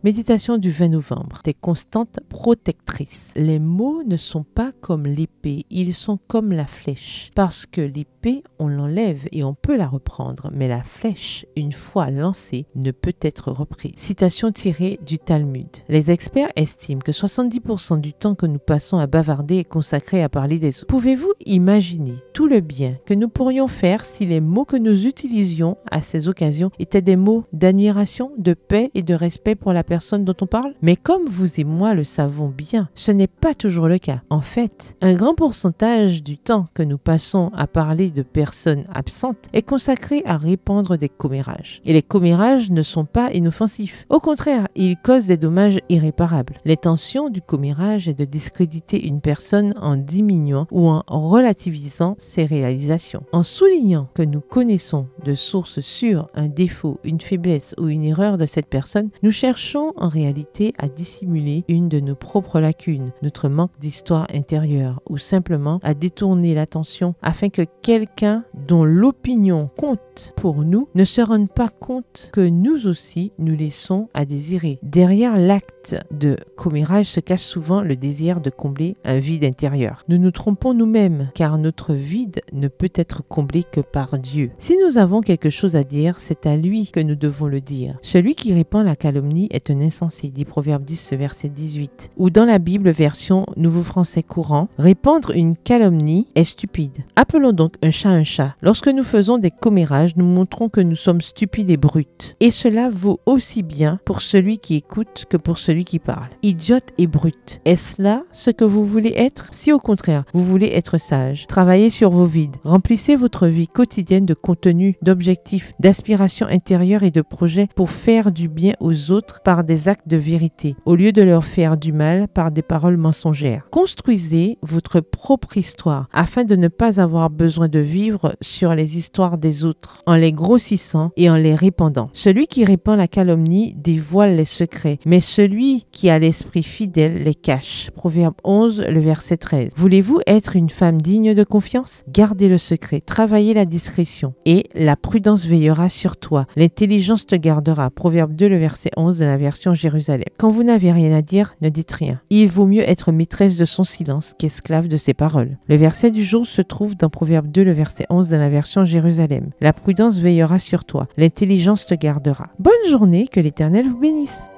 Méditation du 20 novembre. Tes constantes protectrices. Les mots ne sont pas comme l'épée, ils sont comme la flèche. Parce que l'épée, on l'enlève et on peut la reprendre, mais la flèche, une fois lancée, ne peut être reprise. Citation tirée du Talmud. Les experts estiment que 70% du temps que nous passons à bavarder est consacré à parler des autres. Pouvez-vous imaginer tout le bien que nous pourrions faire si les mots que nous utilisions à ces occasions étaient des mots d'admiration, de paix et de respect pour la personne dont on parle? Mais comme vous et moi le savons bien, ce n'est pas toujours le cas. En fait, un grand pourcentage du temps que nous passons à parler de personnes absentes est consacré à répandre des commérages. Et les commérages ne sont pas inoffensifs. Au contraire, ils causent des dommages irréparables. L'intention du commérage est de discréditer une personne en diminuant ou en relativisant ses réalisations. En soulignant que nous connaissons de sources sûres un défaut, une faiblesse ou une erreur de cette personne, nous cherchons en réalité à dissimuler une de nos propres lacunes, notre manque d'histoire intérieure, ou simplement à détourner l'attention afin que quelqu'un dont l'opinion compte pour nous ne se rende pas compte que nous aussi nous laissons à désirer. Derrière l'acte de commérage se cache souvent le désir de combler un vide intérieur. Nous nous trompons nous-mêmes car notre vide ne peut être comblé que par Dieu. Si nous avons quelque chose à dire, c'est à lui que nous devons le dire. Celui qui répand la calomnie est un insensé, dit Proverbe 10, verset 18. Ou dans la Bible, version Nouveau Français courant, répandre une calomnie est stupide. Appelons donc un chat un chat. Lorsque nous faisons des commérages, nous montrons que nous sommes stupides et brutes. Et cela vaut aussi bien pour celui qui écoute que pour celui qui parle. Idiote et brute. Est-ce là ce que vous voulez être? Si au contraire, vous voulez être sage, travaillez sur vos vides. Remplissez votre vie quotidienne de contenu, d'objectifs, d'aspirations intérieures et de projets pour faire du bien aux autres par des actes de vérité, au lieu de leur faire du mal par des paroles mensongères. Construisez votre propre histoire afin de ne pas avoir besoin de vivre sur les histoires des autres en les grossissant et en les répandant. Celui qui répand la calomnie dévoile les secrets, mais celui qui a l'esprit fidèle les cache. Proverbe 11, le verset 13. Voulez-vous être une femme digne de confiance? Gardez le secret, travaillez la discrétion et la prudence veillera sur toi. L'intelligence te gardera. Proverbe 2, le verset 11 de la version Jérusalem. Quand vous n'avez rien à dire, ne dites rien. Il vaut mieux être maîtresse de son silence qu'esclave de ses paroles. Le verset du jour se trouve dans Proverbe 2, le verset 11 de la version Jérusalem. La prudence veillera sur toi. L'intelligence te gardera. Bonne journée, que l'Éternel vous bénisse.